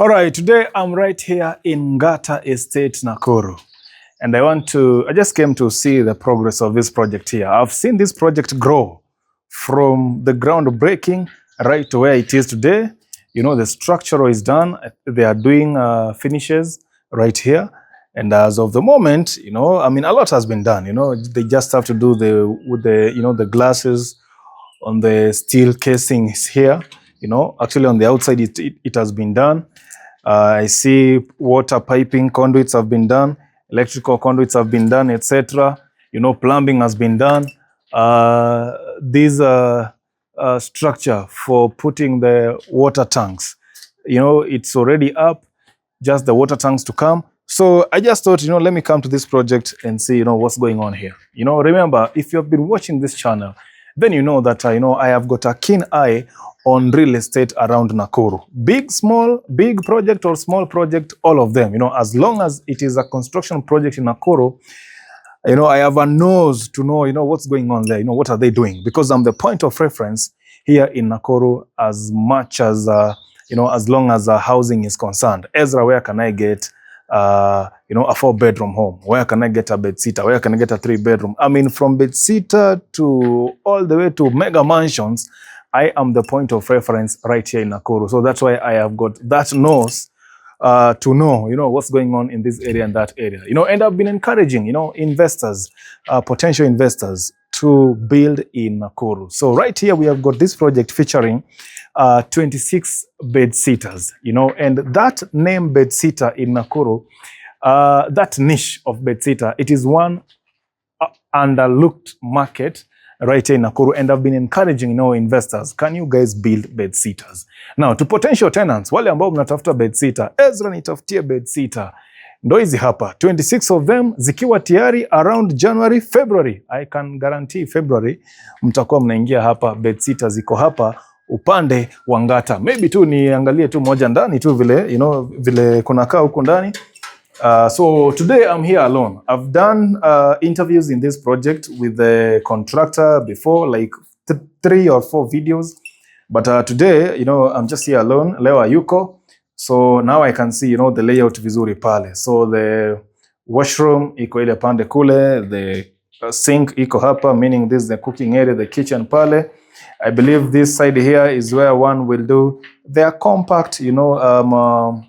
All right, today I'm right here in Ngata Estate, Nakuru. And I just came to see the progress of this project here. I've seen this project grow from the groundbreaking right to where it is today. You know, the structure is done. They are doing finishes right here. And as of the moment, you know, I mean, a lot has been done. You know, they just have to do the glasses on the steel casings here. You know, actually on the outside, it has been done. I see water piping conduits have been done, electrical conduits have been done, etc. You know, plumbing has been done. These structure for putting the water tanks, you know, it's already up, just the water tanks to come. So I just thought, you know, let me come to this project and see, you know, what's going on here. You know, remember, if you have been watching this channel, then you know that, you know, I have got a keen eye on real estate around Nakuru. Big, small, big project or small project, all of them, you know, as long as it is a construction project in Nakuru, you know, I have a nose to know, you know, what's going on there, you know, what are they doing? Because I'm the point of reference here in Nakuru as much as, you know, as long as housing is concerned. EZRA, where can I get, you know, a 4-bedroom home? Where can I get a bedsitter? Where can I get a 3-bedroom? I mean, from bedsitter to all the way to mega mansions, I am the point of reference right here in Nakuru. So that's why I have got that nose to know, you know, what's going on in this area and that area. You know, and I've been encouraging, you know, investors, potential investors to build in Nakuru. So right here we have got this project featuring 26 bedsitters, you know, and that name bedsitter in Nakuru, that niche of bedsitter, it is one underlooked market right here in Nakuru, and I've been encouraging, you know, investors, can you guys build bedsitters? Now, to potential tenants, wale ambao mnatafuta bedsitter, EZRA nitafutie bedsitter. Ndo hizi hapa, 26 of them zikiwa tayari around January, February. I can guarantee February, mtakuwa mnaingia hapa, bedsitter ziko hapa upande wa Ngata. Maybe tu niangalie tu moja ndani tu vile, you know, vile kunakaa huko ndani. So today I'm here alone. I've done interviews in this project with the contractor before, like 3 or 4 videos. But today, you know, I'm just here alone. Leo ayuko. So now I can see, you know, the layout vizuri pale. So the washroom iko ile pande kule, the sink iko hapa, meaning this is the cooking area, the kitchen pale. I believe this side here is where one will do their compact, you know,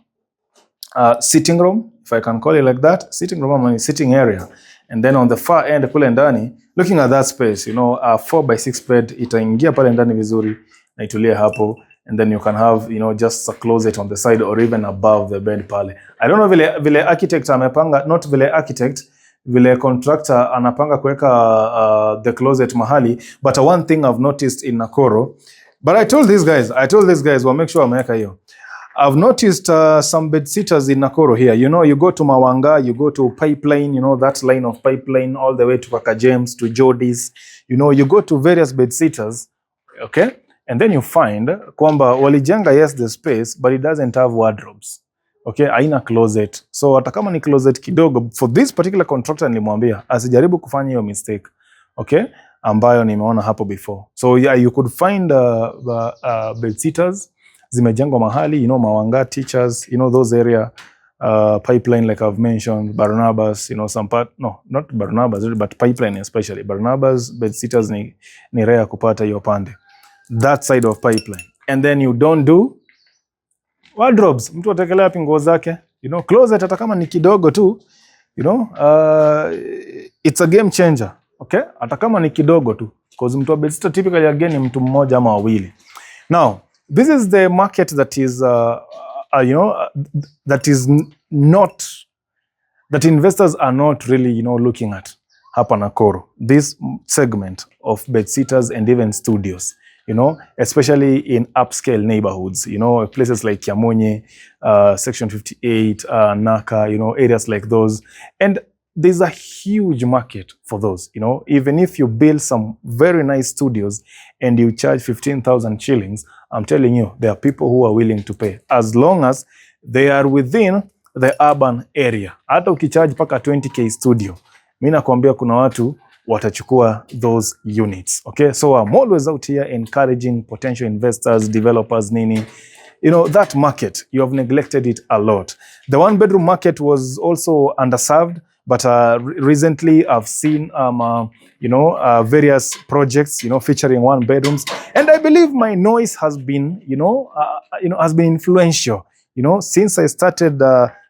sitting room, if I can call it like that, sitting room, I mean sitting area. And then on the far end kule ndani, looking at that space, you know, a 4x6 bed, itaingia pale ndani vizuri, na itulie hapo. And then you can have, you know, just a closet on the side or even above the bed pale. I don't know vile architect amepanga, not vile architect, vile contractor anapanga kuweka the closet mahali. But one thing I've noticed in Nakuru, but I told these guys, well, make sure ameweka hiyo. I've noticed some bedsitters in Nakuru here. You know, you go to Mawanga, you go to Pipeline, you know, that line of Pipeline all the way to Kaka James, to Jodi's. You know, you go to various bedsitters, okay? And then you find kwamba walijenga, yes, the space, but it doesn't have wardrobes. Okay, haina closet. So hata kama ni closet kidogo, for this particular contractor nilimwambia asijaribu kufanya hiyo mistake. Okay? Ambayo nimeona hapo before. So yeah, you could find bedsitters zimejengwa mahali, you know, Mawanga, Teachers, you know, those area, Pipeline, like I've mentioned, Barnabas, you know, some part, no, not Barnabas, but Pipeline especially. Barnabas, bedsitters ni rare kupata hiyo pande. That side of Pipeline. And then you don't do wardrobes. Mtu atekelea hapo nguo zake, you know, closet hata kama ni kidogo tu, you know, it's a game changer, okay? Hata kama ni kidogo tu, because mtu wa bedsitter typically again ni mtu mmoja ama wawili. Now, this is the market that is, you know, that is not, that investors are not really, you know, looking at hapa Nakuru. This segment of bedsitters and even studios, you know, especially in upscale neighborhoods, you know, places like Kiamunyi, Section 58, Naka, you know, areas like those. And there's a huge market for those, you know, even if you build some very nice studios and you charge 15,000 shillings, I'm telling you, there are people who are willing to pay as long as they are within the urban area. Hata ukicharge paka 20k studio, mimi nakwambia kuna watu watachukua those units. Okay, so I'm always out here encouraging potential investors, developers, nini, you know, that market, you have neglected it a lot. The one bedroom market was also underserved, but recently I've seen, various projects, featuring one bedrooms. And I believe my noise has been, has been influential, since I started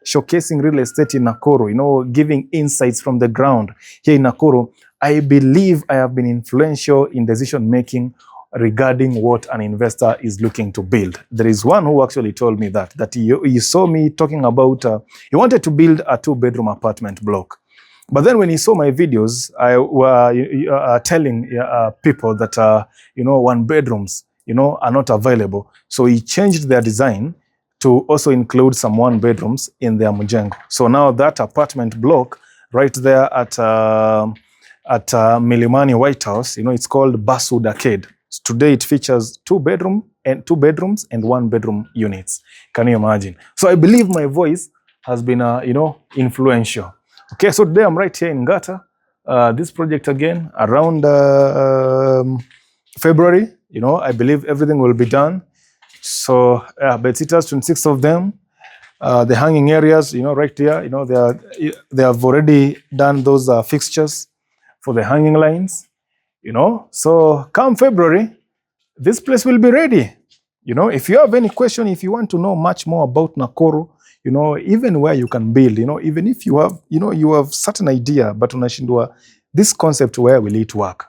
showcasing real estate in Nakuru, giving insights from the ground here in Nakuru. I believe I have been influential in decision making regarding what an investor is looking to build. There is one who actually told me that he saw me talking about, he wanted to build a 2-bedroom apartment block. But then when he saw my videos, I were telling people that, 1 bedrooms, are not available. So he changed their design to also include some 1 bedrooms in their mujengo. So now that apartment block right there at Milimani White House, it's called Basswood Arcade. Today it features 2 bedrooms and 1 bedroom units. Can you imagine? So I believe my voice has been, influential. Okay, so today I'm right here in Ngata. This project again around February. I believe everything will be done. So Bedsitters, 26 of them. The hanging areas, right there. They have already done those fixtures for the hanging lines. So come February, this place will be ready. If you have any question, if you want to know much more about Nakuru, even where you can build, even if you have, you have certain idea, but unashindwa, this concept, where will it work?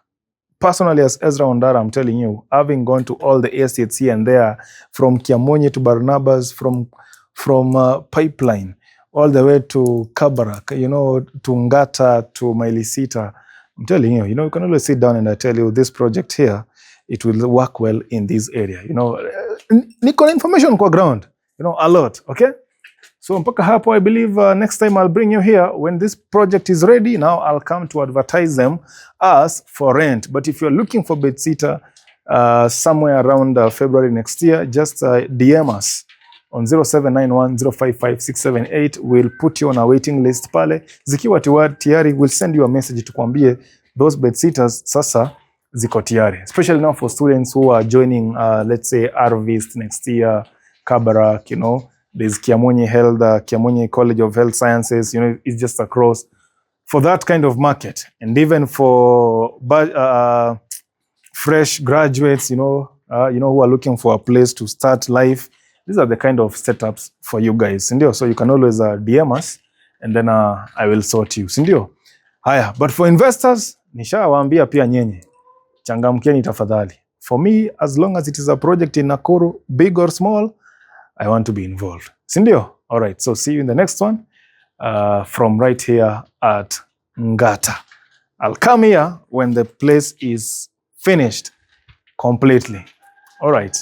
Personally, as EZRA ONDARA, I'm telling you, having gone to all the estates here and there, from Kiamunyi to Barnabas, from Pipeline, all the way to Kabarak, to Ngata, to Bedsitter, I'm telling you, you can always sit down and I tell you, this project here, it will work well in this area. Niko information kwa ground, a lot, okay? So mpaka hapo, I believe next time I'll bring you here when this project is ready. Now I'll come to advertise them as for rent. But if you're looking for Bedsitter somewhere around February next year, just DM us on 0791055678. We'll put you on a waiting list pale. Zikiwa tayari, we'll send you a message tukwambie those Bedsitters sasa ziko tayari. Especially now for students who are joining, let's say, RVist next year, Kabarak, there's Kiamunyi Kiamunyi College of Health Sciences, it's just across. For that kind of market, and even for fresh graduates, who are looking for a place to start life, these are the kind of setups for you guys, sindio? So you can always DM us, and then I will sort you, sindio? Haya, but for investors, nishawaambia pia nyenye, changamkeni tafadhali. For me, as long as it is a project in Nakuru, big or small, I want to be involved. Sindio? All right, so see you in the next one from right here at Ngata. I'll come here when the place is finished completely. All right.